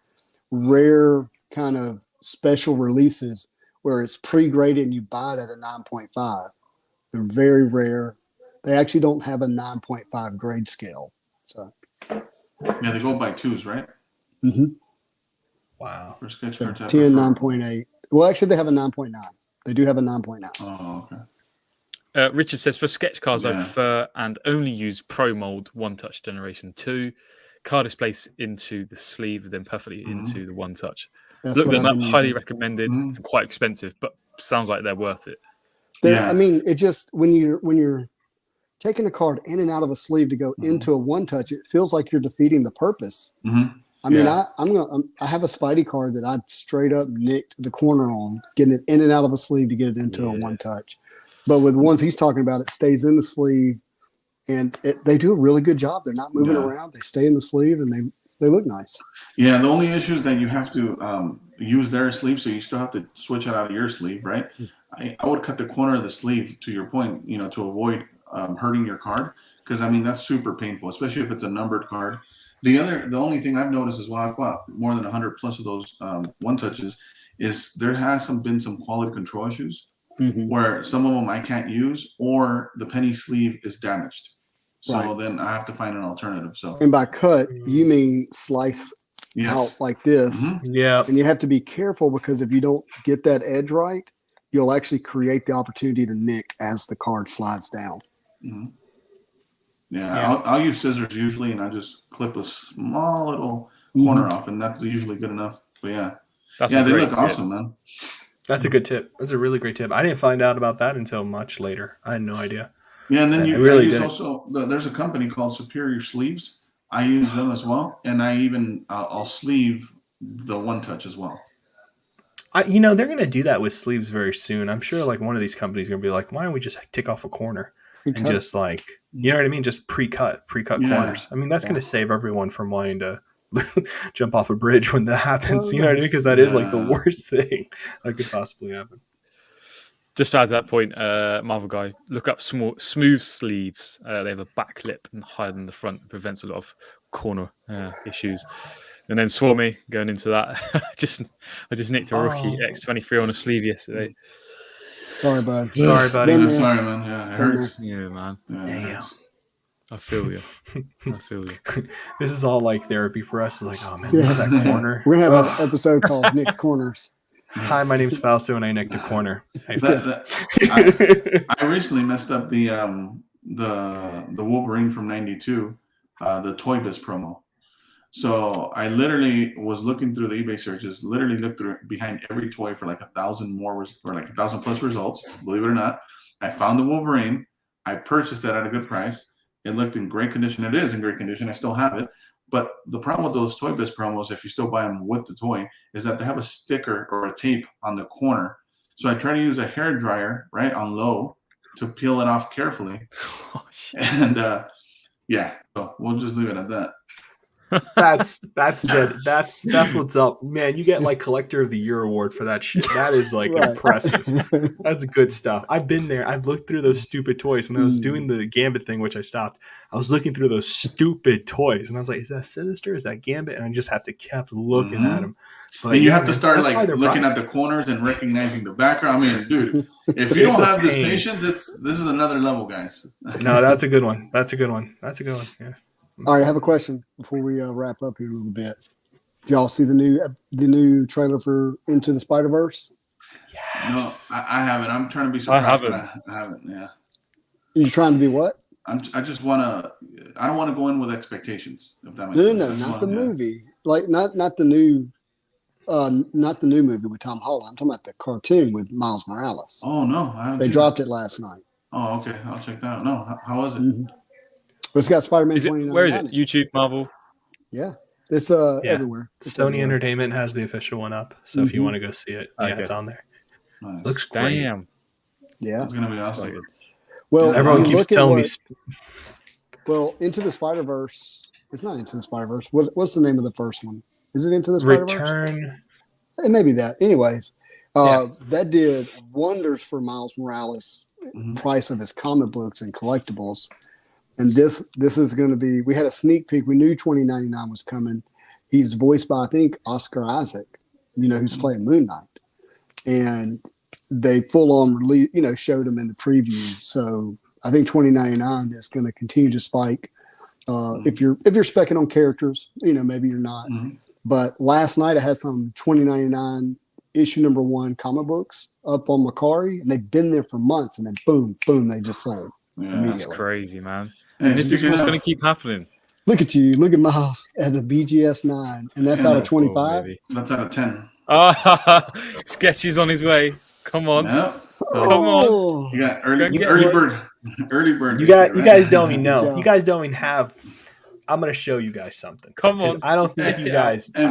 rare kind of special releases where it's pre-graded and you buy it at a 9.5. They're very rare. They actually don't have a 9.5 grade scale. So yeah, they go by twos, right? Mm-hmm. Wow. So 10, 9.8. Well, actually, they have a 9.9. They do have a 9.9. Oh, okay. Richard says, for sketch cards, I prefer and only use Pro Mold One Touch Generation 2. Card is placed into the sleeve, then perfectly into the One Touch. That's what I've been highly using. recommended and quite expensive, but sounds like they're worth it. I mean, it just when you're taking a card in and out of a sleeve to go into a One Touch, it feels like you're defeating the purpose. I mean, I have a Spidey card that I straight up nicked the corner on, getting it in and out of a sleeve to get it into a One Touch. But with the ones he's talking about, it stays in the sleeve, and they do a really good job. They're not moving around; they stay in the sleeve, and they look nice. Yeah, the only issue is that you have to use their sleeve, so you still have to switch it out of your sleeve, right? I would cut the corner of the sleeve, to your point, to avoid hurting your card, because I mean that's super painful, especially if it's a numbered card. The only thing I've noticed as well, I've got more than 100 plus of those One Touches, is there has been some quality control issues where some of them I can't use, or the penny sleeve is damaged. So then I have to find an alternative. So, and by cut, you mean slice out like this. Yeah. And you have to be careful, because if you don't get that edge right, you'll actually create the opportunity to nick as the card slides down. I'll use scissors usually, and I just clip a small little corner off, and that's usually good enough. But they look awesome, man. That's a good tip. That's a really great tip. I didn't find out about that until much later. I had no idea. Yeah, and then there's a company called Superior Sleeves. I use them as well, and I'll sleeve the One Touch as well. They're going to do that with sleeves very soon. I'm sure like one of these companies is going to be like, why don't we just take off a corner and just like, you know what I mean? Just pre-cut corners. I mean, that's going to save everyone from wanting to jump off a bridge when that happens. You know what I mean? Because that is like the worst thing that could possibly happen. Just to add to that point, Marvel guy, look up smooth sleeves. They have a back clip and higher than the front. It prevents a lot of corner issues. And then Swarmy, going into that, I just nicked a rookie X23 on a sleeve yesterday. Sorry, bud. Sorry, buddy. Sorry, man. Yeah, it hurts. Yeah, man. Damn. I feel you. This is all like therapy for us. It's like, oh man, that corner. We're gonna have an episode called Nicked Corners. Hi, my name's Fausto, and I nicked a corner. Hey, I recently messed up the Wolverine from '92, the Toy Biz promo. So I literally was looking through the eBay searches, literally looked through behind every toy for like 1,000 more or like 1,000 plus results. Believe it or not, I found the Wolverine. I purchased that at a good price. It looked in great condition. It is in great condition. I still have it. But the problem with those Toy Biz promos, if you still buy them with the toy, is that they have a sticker or a tape on the corner. So I try to use a hair dryer, right, on low to peel it off carefully. Oh, shit. And yeah, so we'll just leave it at that. That's good. That's what's up, man. You get like Collector of the Year award for that shit. That is like Right. impressive. That's good stuff. I've been there. I've looked through those stupid toys when I was doing the Gambit thing, which I stopped. I was looking through those stupid toys, and I was like, "Is that Sinister? Is that Gambit?" And I just have to keep looking at them. But And you yeah, have to man, start that's why like they're looking at priced. the corners and recognizing the background. I mean, dude, if you It's don't a have this pain. patience, this is another level, guys. No, that's a good one. That's a good one. That's a good one. Yeah. All right, I have a question before we wrap up here a little bit. Did y'all see the new trailer for Into the Spider-Verse? Yes. No, I haven't. I'm trying to be surprised, haven't. but I haven't. Yeah, You trying to be what? I just want to. I don't want to go in with expectations. If that makes No, sense. no, I just not the wanna- yeah. movie. Like not the new movie with Tom Holland. I'm talking about the cartoon with Miles Morales. Oh no, I haven't They seen dropped it. it last night. Oh, okay. I'll check that out. No, how was it? Mhm. It's got Spider-Man Is it, 2099. where is it? YouTube, Marvel? Yeah, it's Yeah. everywhere. It's Sony everywhere. Entertainment has the official one up, so if you Mhm. want to go see it, yeah, Okay. it's on there. Nice. Looks great. Damn. Yeah. It's gonna be So awesome. good. Well, Everyone if you keeps look at telling me. Well, Into the Spider-Verse. It's not Into the Spider-Verse. What's the name of the first one? Is it Into the Spider-Verse? Return. It may be that. Anyways, Yeah. that did wonders for Miles Morales' Mhm. price of his comic books and collectibles. And this is going to be. We had a sneak peek. We knew 2099 was coming. He's voiced by, I think, Oscar Isaac. Who's playing Moon Knight, and they full on release. Showed him in the preview. So I think 2099 is going to continue to spike. If you're specking on characters, maybe you're not. Mhm. But last night I had some 2099 issue number 1 comic books up on Macari, and they've been there for months, and then boom, they just sold. Yeah. That's Immediately. crazy, man. Hey, And this is speaking what's of- going to keep happening. Look at you. Look at Miles as a BGS 9, and that's Yeah, out of that's 25. maybe. That's out of 10. Ah, Sketchy's on his way. Come on. Yeah. Come on. Oh, You got Go early get bird. Early bird. You issue, guys, you right? guys don't even know. job. You guys don't even have. I'm gonna show you guys something. Come 'Cause on. I don't think Check you it out. guys. And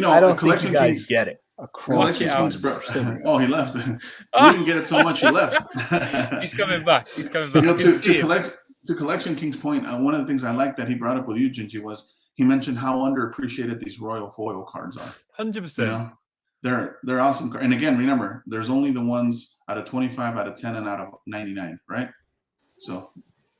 I don't think Collection you guys Kings get it. across Collection the it out. Kings, bro. Spider-Verse. Oh, he left. We Ah, didn't get it so much. He left. he's coming back. He's coming back. I can to see him. Collection King's point, one of the things I like that he brought up with you, Gingy, was he mentioned how underappreciated these Royal Foil cards are. 100%. They're awesome. And again, remember, there's only the ones out of 25, out of 10, and out of 99, right? So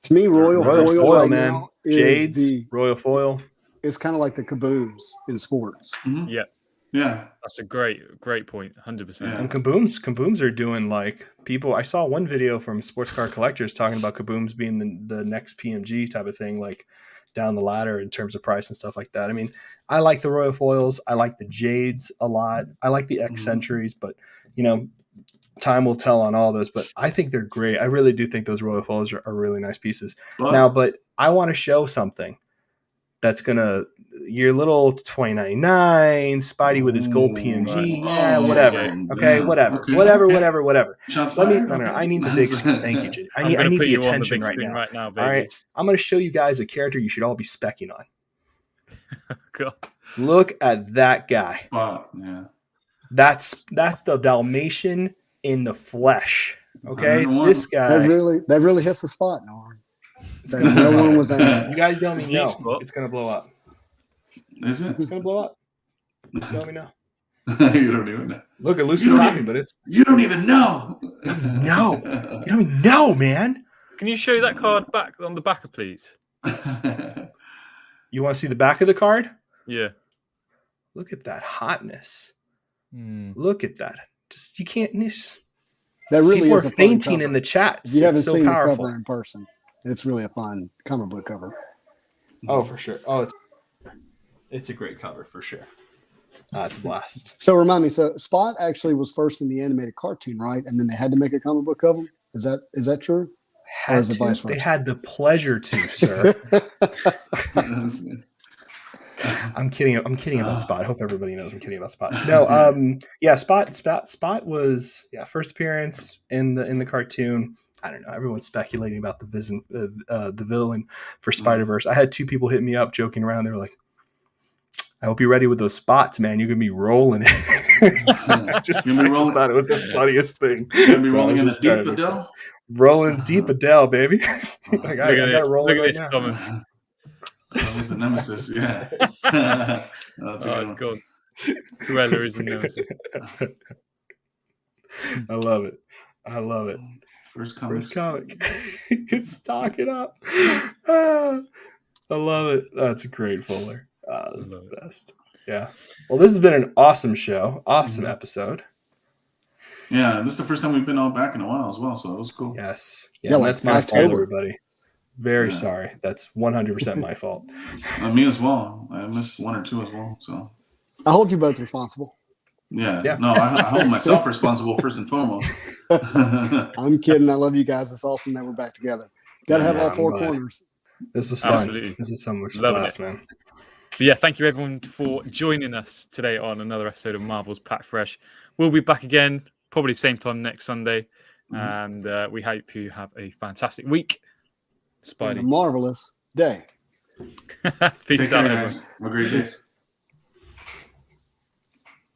To me, Royal Royal Foil, foil, right man. now is Jades, Royal foil. it's kind of like the kabooms in sports. mhm. Yeah. Yeah. That's a great point. 100%. Yeah. And kabooms are doing like people. I saw one video from Sports Car Collectors talking about kabooms being the next PMG type of thing, like down the ladder in terms of price and stuff like that. I mean, I like the Royal Foils. I like the Jades a lot. I like the X Centuries, but time will tell on all those. But I think they're great. I really do think those Royal Foils are really nice pieces. But I want to show something that's gonna your little 2099 Spidey with his gold PMG. Yeah, whatever. Okay, yeah. whatever. Okay, whatever. Shots Let me. fired? No. Okay. I need the big screen. Thank you, Jay. I I'm need going to put the you on the attention big right screen now. right now, baby. All right, I'm going to show you guys a character you should all be specking on. God. Look at that guy. Yeah. That's the Dalmatian in the flesh. Okay, Number one. this guy. That really hits the spot, Norm. So no one was You guys don't even Deep know spot. it's going to blow up. Is it? It's going to blow up. You don't even know. You don't even know. Look at Lucy's You don't laughing, even- but it's You don't even know. No. you don't even know, man. Can you show that card back on the backer, please? You want to see the back of the card? Yeah. Look at that hotness. Hmm. Look at that. Just you can't miss. That really People is are a fun fainting cover. in the chats. If you haven't It's so seen the powerful. cover in person, it's really a fun comic book cover. Oh, for sure. Oh, it's a great cover for sure. It's a blast. So remind me, so Spot actually was first in the animated cartoon, right? And then they had to make a comic book cover. Is that true? Had is it to. vice They versa? had the pleasure to, sir. I'm kidding. I'm kidding about Spot. I hope everybody knows I'm kidding about Spot. No, yeah, Spot was first appearance in the cartoon. I don't know. Everyone's speculating about the villain for Spider-Verse. I had 2 people hit me up joking around. They were like, "I hope you're ready with those spots, man. You're gonna be rolling it." I just thought it was the funniest thing. You're gonna be rolling in a deep Adele. Rolling deep Adele, baby. Like, I got to roll it right now. He's the nemesis. Yeah. That's It's good. Cruella is the nemesis. I love it. I love it. First comic. Stock it up. I love it. That's a great Fuller. That's the best. Yeah. Well, this has been an awesome show. Awesome episode. Yeah, this is the first time we've been all back in a while as well, so it was cool. Yes. Yeah, like that's my fault, everybody. Very sorry. That's 100% my fault. Me as well. I missed 1 or 2 as well. So I hold you both responsible. Yeah. No, I hold myself responsible first and foremost. I'm kidding. I love you guys. It's awesome that we're back together. Got to have all 4 corners. This was fun. Absolutely. This is so much class, man. But yeah, thank you everyone for joining us today on another episode of Marvel's Pack Fresh. We'll be back again probably same time next Sunday, and we hope you have a fantastic week. And a marvelous day. Peace out, everyone. Have a great day.